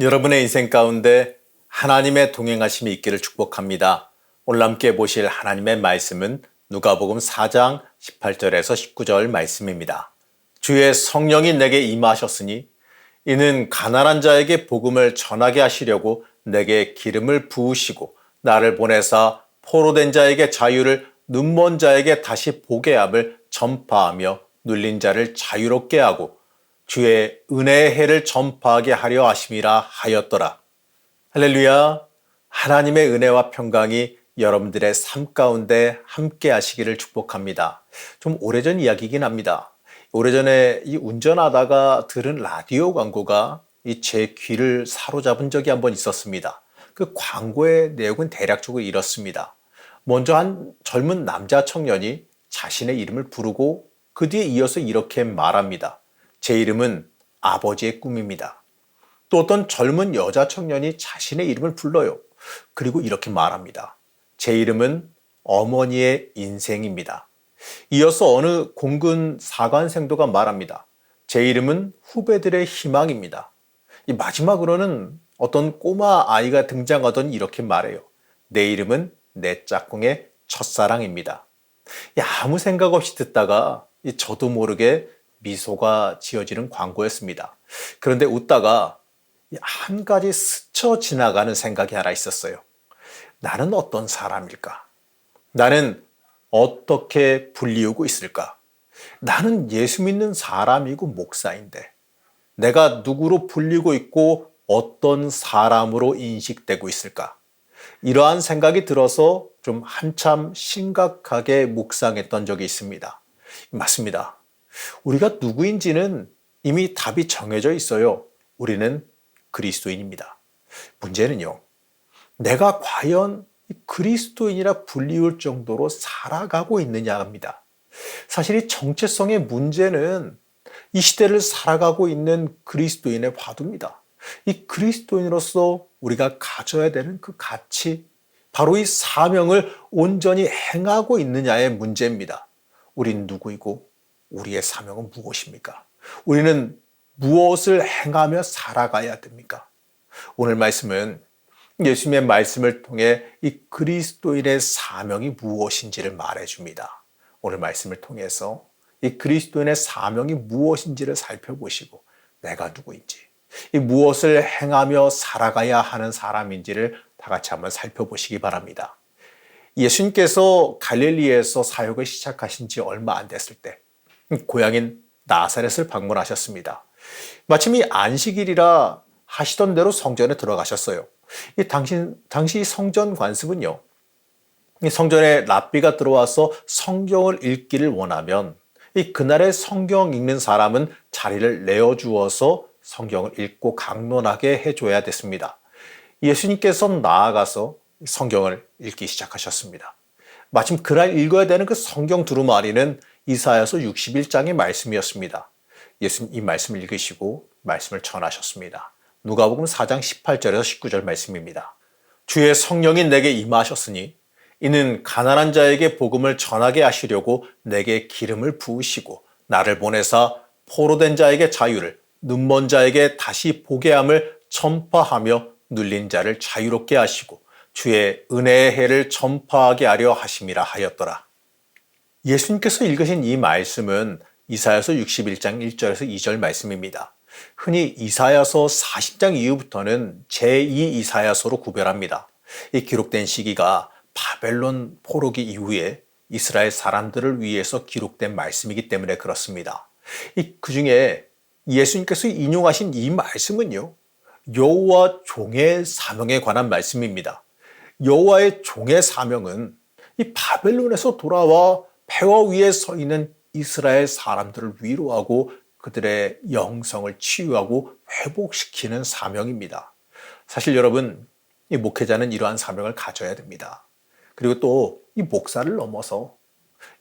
여러분의 인생 가운데 하나님의 동행하심이 있기를 축복합니다. 오늘 함께 보실 하나님의 말씀은 누가복음 4장 18절에서 19절 말씀입니다. 주의 성령이 내게 임하셨으니 이는 가난한 자에게 복음을 전하게 하시려고 내게 기름을 부으시고 나를 보내사 포로된 자에게 자유를 눈먼 자에게 다시 보게 함을 전파하며 눌린 자를 자유롭게 하고 주의 은혜의 해를 전파하게 하려 하심이라 하였더라. 할렐루야. 하나님의 은혜와 평강이 여러분들의 삶 가운데 함께 하시기를 축복합니다. 좀 오래전 이야기이긴 합니다. 오래전에 운전하다가 들은 라디오 광고가 제 귀를 사로잡은 적이 한번 있었습니다. 그 광고의 내용은 대략적으로 이렇습니다. 먼저 한 젊은 남자 청년이 자신의 이름을 부르고 그 뒤에 이어서 이렇게 말합니다. 제 이름은 아버지의 꿈입니다. 또 어떤 젊은 여자 청년이 자신의 이름을 불러요. 그리고 이렇게 말합니다. 제 이름은 어머니의 인생입니다. 이어서 어느 공군 사관생도가 말합니다. 제 이름은 후배들의 희망입니다. 마지막으로는 어떤 꼬마 아이가 등장하더니 이렇게 말해요. 내 이름은 내 짝꿍의 첫사랑입니다. 아무 생각 없이 듣다가 저도 모르게 미소가 지어지는 광고였습니다. 그런데 웃다가 한 가지 스쳐 지나가는 생각이 하나 있었어요. 나는 어떤 사람일까? 나는 어떻게 불리우고 있을까? 나는 예수 믿는 사람이고 목사인데 내가 누구로 불리고 있고 어떤 사람으로 인식되고 있을까? 이러한 생각이 들어서 좀 한참 심각하게 묵상했던 적이 있습니다. 맞습니다. 우리가 누구인지는 이미 답이 정해져 있어요. 우리는 그리스도인입니다. 문제는요, 내가 과연 그리스도인이라 불리울 정도로 살아가고 있느냐입니다. 사실 이 정체성의 문제는 이 시대를 살아가고 있는 그리스도인의 화두입니다. 이 그리스도인으로서 우리가 가져야 되는 그 가치, 바로 이 사명을 온전히 행하고 있느냐의 문제입니다. 우린 누구이고 우리의 사명은 무엇입니까? 우리는 무엇을 행하며 살아가야 됩니까? 오늘 말씀은 예수님의 말씀을 통해 이 그리스도인의 사명이 무엇인지를 말해줍니다. 오늘 말씀을 통해서 이 그리스도인의 사명이 무엇인지를 살펴보시고 내가 누구인지, 이 무엇을 행하며 살아가야 하는 사람인지를 다 같이 한번 살펴보시기 바랍니다. 예수님께서 갈릴리에서 사역을 시작하신 지 얼마 안 됐을 때 고향인 나사렛을 방문하셨습니다. 마침 이 안식일이라 하시던 대로 성전에 들어가셨어요. 당시 성전 관습은요, 성전에 랍비가 들어와서 성경을 읽기를 원하면 그날의 성경 읽는 사람은 자리를 내어주어서 성경을 읽고 강론하게 해줘야 됐습니다. 예수님께서 나아가서 성경을 읽기 시작하셨습니다. 마침 그날 읽어야 되는 그 성경 두루마리는 이사야서 61장의 말씀이었습니다. 예수님 이 말씀을 읽으시고 말씀을 전하셨습니다. 누가복음 4장 18절에서 19절 말씀입니다. 주의 성령이 내게 임하셨으니 이는 가난한 자에게 복음을 전하게 하시려고 내게 기름을 부으시고 나를 보내사 포로된 자에게 자유를 눈먼 자에게 다시 보게 함을 전파하며 눌린 자를 자유롭게 하시고 주의 은혜의 해를 전파하게 하려 하심이라 하였더라. 예수님께서 읽으신 이 말씀은 이사야서 61장 1절에서 2절 말씀입니다. 흔히 이사야서 40장 이후부터는 제2 이사야서로 구별합니다. 이 기록된 시기가 바벨론 포로기 이후에 이스라엘 사람들을 위해서 기록된 말씀이기 때문에 그렇습니다. 그 중에 예수님께서 인용하신 이 말씀은요, 여호와 종의 사명에 관한 말씀입니다. 여호와의 종의 사명은 이 바벨론에서 돌아와 폐허 위에 서 있는 이스라엘 사람들을 위로하고 그들의 영성을 치유하고 회복시키는 사명입니다. 사실 여러분, 이 목회자는 이러한 사명을 가져야 됩니다. 그리고 또 이 목사를 넘어서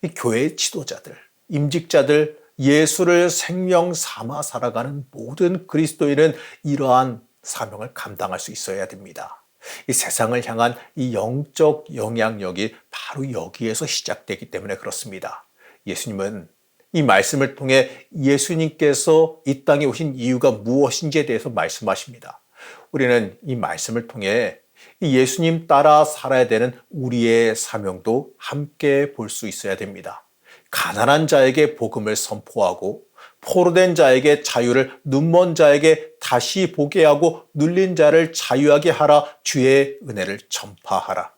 이 교회의 지도자들, 임직자들, 예수를 생명 삼아 살아가는 모든 그리스도인은 이러한 사명을 감당할 수 있어야 됩니다. 이 세상을 향한 이 영적 영향력이 바로 여기에서 시작되기 때문에 그렇습니다. 예수님은 이 말씀을 통해 예수님께서 이 땅에 오신 이유가 무엇인지에 대해서 말씀하십니다. 우리는 이 말씀을 통해 이 예수님 따라 살아야 되는 우리의 사명도 함께 볼 수 있어야 됩니다. 가난한 자에게 복음을 선포하고 포로된 자에게 자유를, 눈먼 자에게 다시 보게 하고 눌린 자를 자유하게 하라, 주의 은혜를 전파하라.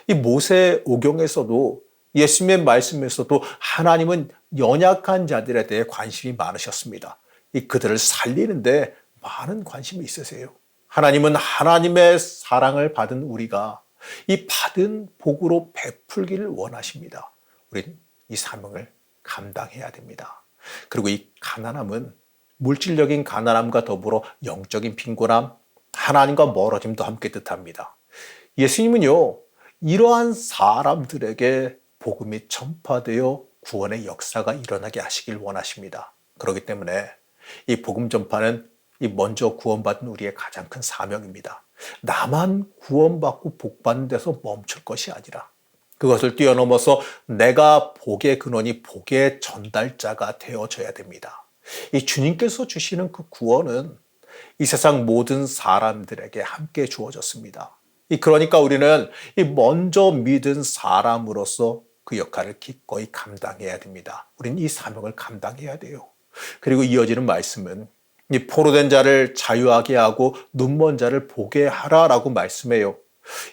이 모세오경에서도 예수님의 말씀에서도 하나님은 연약한 자들에 대해 관심이 많으셨습니다. 이 그들을 살리는데 많은 관심이 있으세요. 하나님은 하나님의 사랑을 받은 우리가 이 받은 복으로 베풀기를 원하십니다. 우리는 이 사명을 감당해야 됩니다. 그리고 이 가난함은 물질적인 가난함과 더불어 영적인 빈곤함, 하나님과 멀어짐도 함께 뜻합니다. 예수님은요, 이러한 사람들에게 복음이 전파되어 구원의 역사가 일어나게 하시길 원하십니다. 그렇기 때문에 이 복음 전파는 이 먼저 구원받은 우리의 가장 큰 사명입니다. 나만 구원받고 복받는 데서 멈출 것이 아니라 그것을 뛰어넘어서 내가 복의 근원이 복의 전달자가 되어져야 됩니다. 이 주님께서 주시는 그 구원은 이 세상 모든 사람들에게 함께 주어졌습니다. 그러니까 우리는 이 먼저 믿은 사람으로서 그 역할을 기꺼이 감당해야 됩니다. 우리는 이 사명을 감당해야 돼요. 그리고 이어지는 말씀은 이 포로된 자를 자유하게 하고 눈먼 자를 보게 하라라고 말씀해요.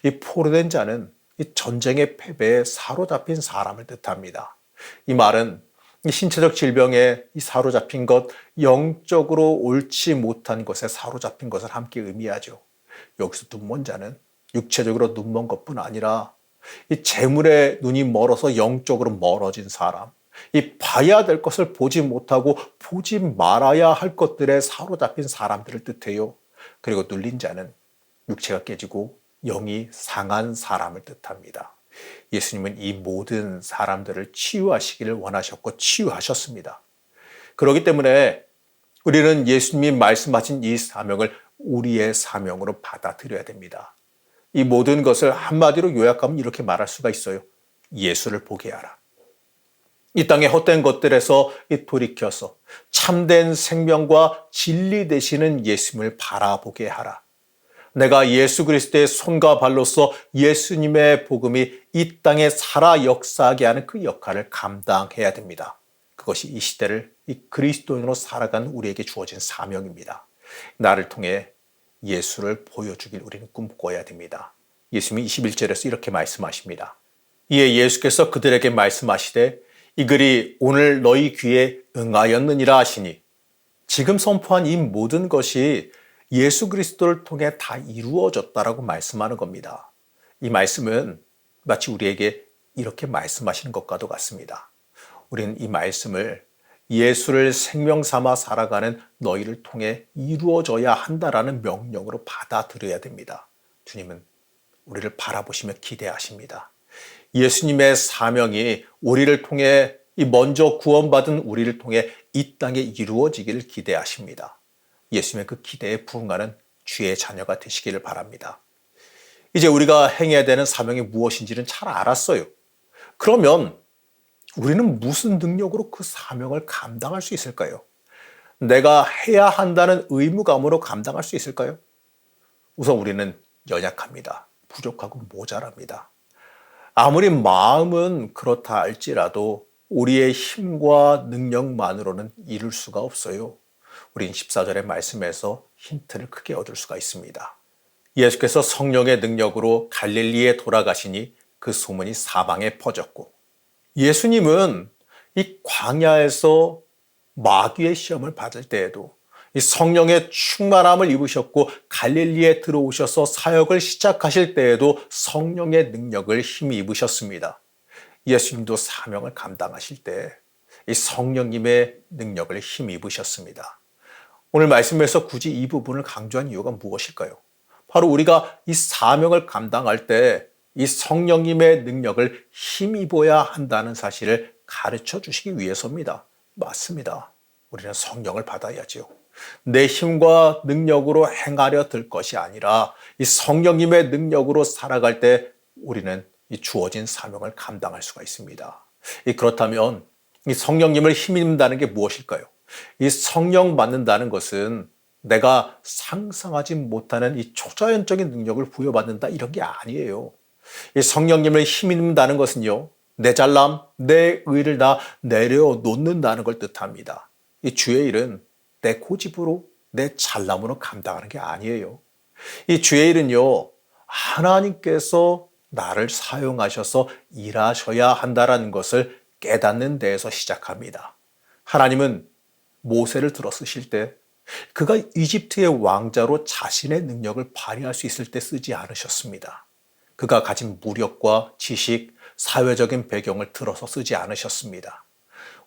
이 포로된 자는 이 전쟁의 패배에 사로잡힌 사람을 뜻합니다. 이 말은 이 신체적 질병에 사로잡힌 것, 영적으로 옳지 못한 것에 사로잡힌 것을 함께 의미하죠. 여기서 눈먼 자는 육체적으로 눈먼 것뿐 아니라 이 재물에 눈이 멀어서 영적으로 멀어진 사람, 이 봐야 될 것을 보지 못하고 보지 말아야 할 것들에 사로잡힌 사람들을 뜻해요. 그리고 눌린 자는 육체가 깨지고 영이 상한 사람을 뜻합니다. 예수님은 이 모든 사람들을 치유하시기를 원하셨고 치유하셨습니다. 그렇기 때문에 우리는 예수님이 말씀하신 이 사명을 우리의 사명으로 받아들여야 됩니다. 이 모든 것을 한마디로 요약하면 이렇게 말할 수가 있어요. 예수를 보게 하라. 이 땅의 헛된 것들에서 돌이켜서 참된 생명과 진리 되시는 예수님을 바라보게 하라. 내가 예수 그리스도의 손과 발로서 예수님의 복음이 이 땅에 살아 역사하게 하는 그 역할을 감당해야 됩니다. 그것이 이 시대를 이 그리스도인으로 살아가는 우리에게 주어진 사명입니다. 나를 통해 예수를 보여주길 우리는 꿈꿔야 됩니다. 예수님이 21절에서 이렇게 말씀하십니다. 이에 예수께서 그들에게 말씀하시되 이 글이 오늘 너희 귀에 응하였느니라 하시니, 지금 선포한 이 모든 것이 예수 그리스도를 통해 다 이루어졌다라고 말씀하는 겁니다. 이 말씀은 마치 우리에게 이렇게 말씀하시는 것과도 같습니다. 우리는 이 말씀을 예수를 생명 삼아 살아가는 너희를 통해 이루어져야 한다라는 명령으로 받아들여야 됩니다. 주님은 우리를 바라보시며 기대하십니다. 예수님의 사명이 우리를 통해 이 먼저 구원받은 우리를 통해 이 땅에 이루어지기를 기대하십니다. 예수님의 그 기대에 부응하는 주의 자녀가 되시기를 바랍니다. 이제 우리가 행해야 되는 사명이 무엇인지는 잘 알았어요. 그러면 우리는 무슨 능력으로 그 사명을 감당할 수 있을까요? 내가 해야 한다는 의무감으로 감당할 수 있을까요? 우선 우리는 연약합니다. 부족하고 모자랍니다. 아무리 마음은 그렇다 할지라도 우리의 힘과 능력만으로는 이룰 수가 없어요. 우린 14절의 말씀에서 힌트를 크게 얻을 수가 있습니다. 예수께서 성령의 능력으로 갈릴리에 돌아가시니 그 소문이 사방에 퍼졌고, 예수님은 이 광야에서 마귀의 시험을 받을 때에도 이 성령의 충만함을 입으셨고 갈릴리에 들어오셔서 사역을 시작하실 때에도 성령의 능력을 힘이 입으셨습니다. 예수님도 사명을 감당하실 때 이 성령님의 능력을 힘이 입으셨습니다. 오늘 말씀에서 굳이 이 부분을 강조한 이유가 무엇일까요? 바로 우리가 이 사명을 감당할 때 이 성령님의 능력을 힘입어야 한다는 사실을 가르쳐 주시기 위해서입니다. 맞습니다. 우리는 성령을 받아야지요. 내 힘과 능력으로 행하려 들 것이 아니라 이 성령님의 능력으로 살아갈 때 우리는 이 주어진 사명을 감당할 수가 있습니다. 그렇다면 이 성령님을 힘입는다는 게 무엇일까요? 이 성령 받는다는 것은 내가 상상하지 못하는 이 초자연적인 능력을 부여받는다 이런 게 아니에요. 이 성령님을 힘입는다는 것은요, 내 잘남, 내 의를 다 내려놓는다는 걸 뜻합니다. 이 주의 일은 내 고집으로, 내 잘남으로 감당하는 게 아니에요. 이 주의 일은요, 하나님께서 나를 사용하셔서 일하셔야 한다는 것을 깨닫는 데에서 시작합니다. 하나님은 모세를 들어 쓰실 때 그가 이집트의 왕자로 자신의 능력을 발휘할 수 있을 때 쓰지 않으셨습니다. 그가 가진 무력과 지식, 사회적인 배경을 들어서 쓰지 않으셨습니다.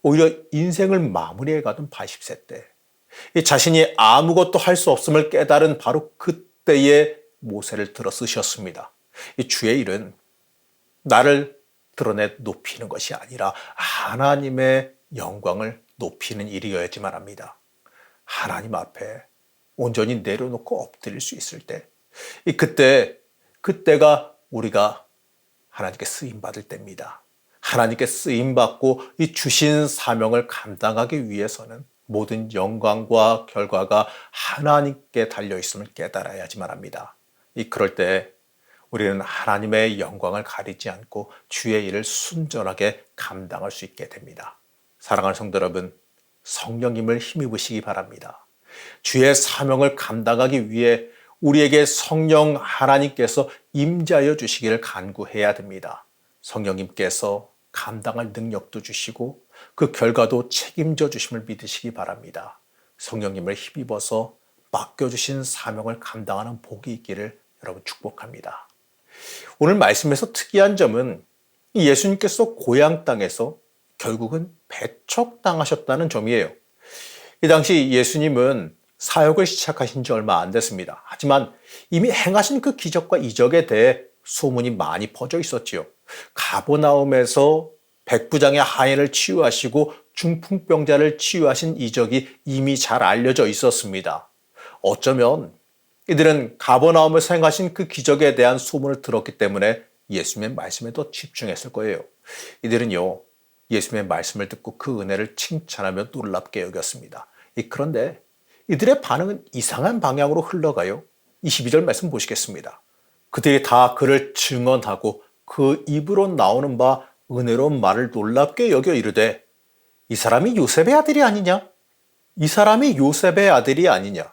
오히려 인생을 마무리해 가던 80세 때 자신이 아무것도 할 수 없음을 깨달은 바로 그때에 모세를 들어 쓰셨습니다. 이 주의 일은 나를 드러내 높이는 것이 아니라 하나님의 영광을 높이는 일이어야지만 합니다. 하나님 앞에 온전히 내려놓고 엎드릴 수 있을 때, 그때가 우리가 하나님께 쓰임받을 때입니다. 하나님께 쓰임받고 이 주신 사명을 감당하기 위해서는 모든 영광과 결과가 하나님께 달려있음을 깨달아야지만 합니다. 그럴 때 우리는 하나님의 영광을 가리지 않고 주의 일을 순전하게 감당할 수 있게 됩니다. 사랑하는 성도 여러분, 성령님을 힘입으시기 바랍니다. 주의 사명을 감당하기 위해 우리에게 성령 하나님께서 임재하여 주시기를 간구해야 됩니다. 성령님께서 감당할 능력도 주시고 그 결과도 책임져 주심을 믿으시기 바랍니다. 성령님을 힘입어서 맡겨주신 사명을 감당하는 복이 있기를 여러분 축복합니다. 오늘 말씀에서 특이한 점은 예수님께서 고향 땅에서 결국은 배척당하셨다는 점이에요. 이 당시 예수님은 사역을 시작하신 지 얼마 안 됐습니다. 하지만 이미 행하신 그 기적과 이적에 대해 소문이 많이 퍼져 있었지요. 가버나움에서 백부장의 하인을 치유하시고 중풍병자를 치유하신 이적이 이미 잘 알려져 있었습니다. 어쩌면 이들은 가버나움에서 행하신 그 기적에 대한 소문을 들었기 때문에 예수님의 말씀에 더 집중했을 거예요. 이들은요, 예수님의 말씀을 듣고 그 은혜를 칭찬하며 놀랍게 여겼습니다. 그런데 이들의 반응은 이상한 방향으로 흘러가요. 22절 말씀 보시겠습니다. 그들이 다 그를 증언하고 그 입으로 나오는 바 은혜로운 말을 놀랍게 여겨 이르되 이 사람이 요셉의 아들이 아니냐? 이 사람이 요셉의 아들이 아니냐?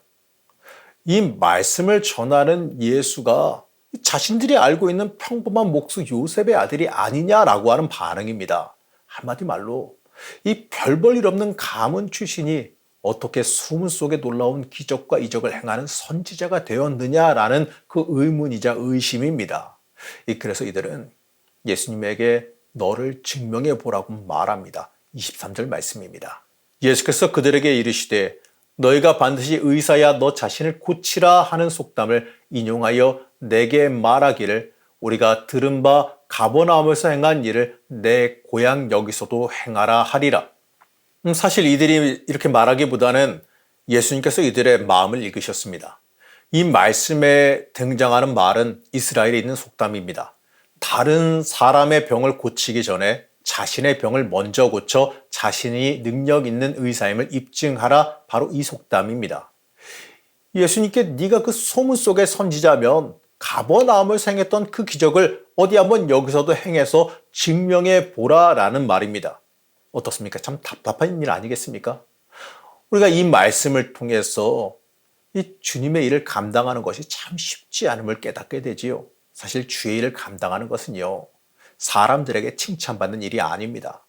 이 말씀을 전하는 예수가 자신들이 알고 있는 평범한 목수 요셉의 아들이 아니냐라고 하는 반응입니다. 한마디 말로 이 별 볼 일 없는 가문 출신이 어떻게 소문 속에 놀라운 기적과 이적을 행하는 선지자가 되었느냐라는 그 의문이자 의심입니다. 그래서 이들은 예수님에게 너를 증명해 보라고 말합니다. 23절 말씀입니다. 예수께서 그들에게 이르시되 너희가 반드시 의사야 너 자신을 고치라 하는 속담을 인용하여 내게 말하기를 우리가 들은 바 가버나움에서 행한 일을 내 고향 여기서도 행하라 하리라. 사실 이들이 이렇게 말하기보다는 예수님께서 이들의 마음을 읽으셨습니다. 이 말씀에 등장하는 말은 이스라엘에 있는 속담입니다. 다른 사람의 병을 고치기 전에 자신의 병을 먼저 고쳐 자신이 능력 있는 의사임을 입증하라, 바로 이 속담입니다. 예수님께 네가 그 소문 속의 선지자면 가버나움에서 행했던 그 기적을 어디 한번 여기서도 행해서 증명해 보라라는 말입니다. 어떻습니까? 참 답답한 일 아니겠습니까? 우리가 이 말씀을 통해서 이 주님의 일을 감당하는 것이 참 쉽지 않음을 깨닫게 되지요. 사실 주의 일을 감당하는 것은요, 사람들에게 칭찬받는 일이 아닙니다.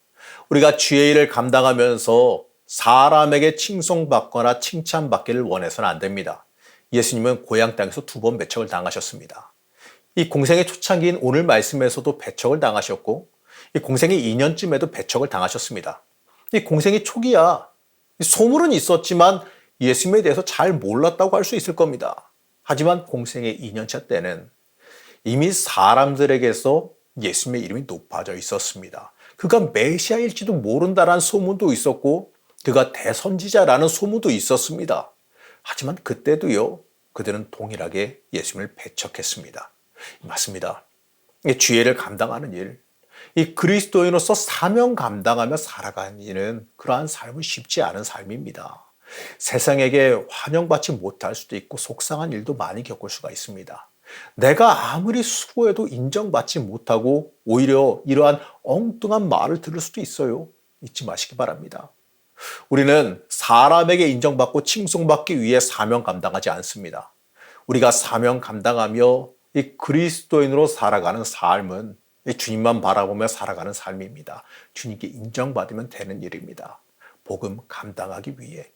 우리가 주의 일을 감당하면서 사람에게 칭송받거나 칭찬받기를 원해서는 안 됩니다. 예수님은 고향 땅에서 2번 배척을 당하셨습니다. 이 공생의 초창기인 오늘 말씀에서도 배척을 당하셨고, 이 공생의 2년쯤에도 배척을 당하셨습니다. 이 공생의 초기야 소문은 있었지만 예수님에 대해서 잘 몰랐다고 할 수 있을 겁니다. 하지만 공생의 2년차 때는 이미 사람들에게서 예수님의 이름이 높아져 있었습니다. 그가 메시아일지도 모른다라는 소문도 있었고 그가 대선지자라는 소문도 있었습니다. 하지만 그때도요, 그들은 동일하게 예수님을 배척했습니다. 맞습니다. 주의를 감당하는 일, 이 그리스도인으로서 사명 감당하며 살아가는 일은 그러한 삶은 쉽지 않은 삶입니다. 세상에게 환영받지 못할 수도 있고 속상한 일도 많이 겪을 수가 있습니다. 내가 아무리 수고해도 인정받지 못하고 오히려 이러한 엉뚱한 말을 들을 수도 있어요. 잊지 마시기 바랍니다. 우리는 사람에게 인정받고 칭송받기 위해 사명 감당하지 않습니다. 우리가 사명 감당하며 이 그리스도인으로 살아가는 삶은 이 주님만 바라보며 살아가는 삶입니다. 주님께 인정받으면 되는 일입니다. 복음 감당하기 위해,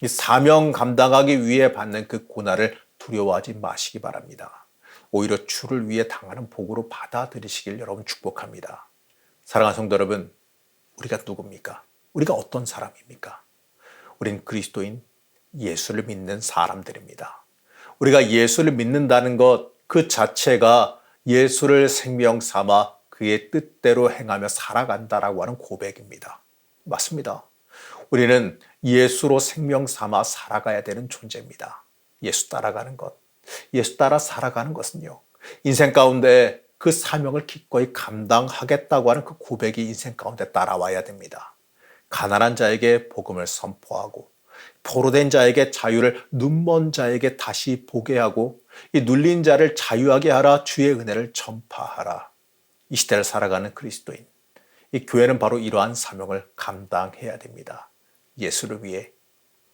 이 사명 감당하기 위해 받는 그 고난을 두려워하지 마시기 바랍니다. 오히려 주를 위해 당하는 복으로 받아들이시길 여러분 축복합니다. 사랑하는 성도 여러분, 우리가 누굽니까? 우리가 어떤 사람입니까? 우린 그리스도인 예수를 믿는 사람들입니다. 우리가 예수를 믿는다는 것 그 자체가 예수를 생명 삼아 그의 뜻대로 행하며 살아간다라고 하는 고백입니다. 맞습니다. 우리는 예수로 생명 삼아 살아가야 되는 존재입니다. 예수 따라가는 것, 예수 따라 살아가는 것은요, 인생 가운데 그 사명을 기꺼이 감당하겠다고 하는 그 고백이 인생 가운데 따라와야 됩니다. 가난한 자에게 복음을 선포하고 포로된 자에게 자유를, 눈먼 자에게 다시 보게 하고 이 눌린 자를 자유하게 하라, 주의 은혜를 전파하라. 이 시대를 살아가는 그리스도인, 이 교회는 바로 이러한 사명을 감당해야 됩니다. 예수를 위해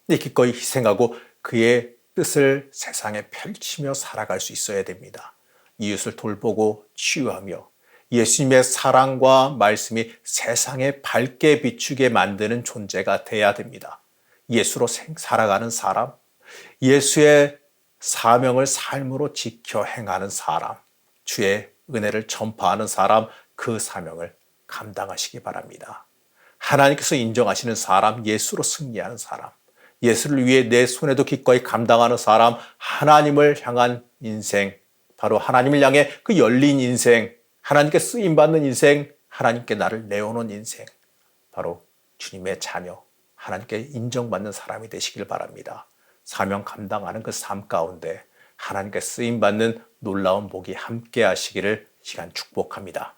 기꺼이 희생하고 그의 뜻을 세상에 펼치며 살아갈 수 있어야 됩니다. 이웃을 돌보고 치유하며 예수님의 사랑과 말씀이 세상에 밝게 비추게 만드는 존재가 돼야 됩니다. 예수로 살아가는 사람, 예수의 사명을 삶으로 지켜 행하는 사람, 주의 은혜를 전파하는 사람, 그 사명을 감당하시기 바랍니다. 하나님께서 인정하시는 사람, 예수로 승리하는 사람, 예수를 위해 내 손에도 기꺼이 감당하는 사람, 하나님을 향한 인생, 바로 하나님을 향해 그 열린 인생, 하나님께 쓰임받는 인생, 하나님께 나를 내어놓은 인생, 바로 주님의 자녀, 하나님께 인정받는 사람이 되시길 바랍니다. 사명 감당하는 그 삶 가운데 하나님께 쓰임받는 놀라운 복이 함께 하시기를 시간 축복합니다.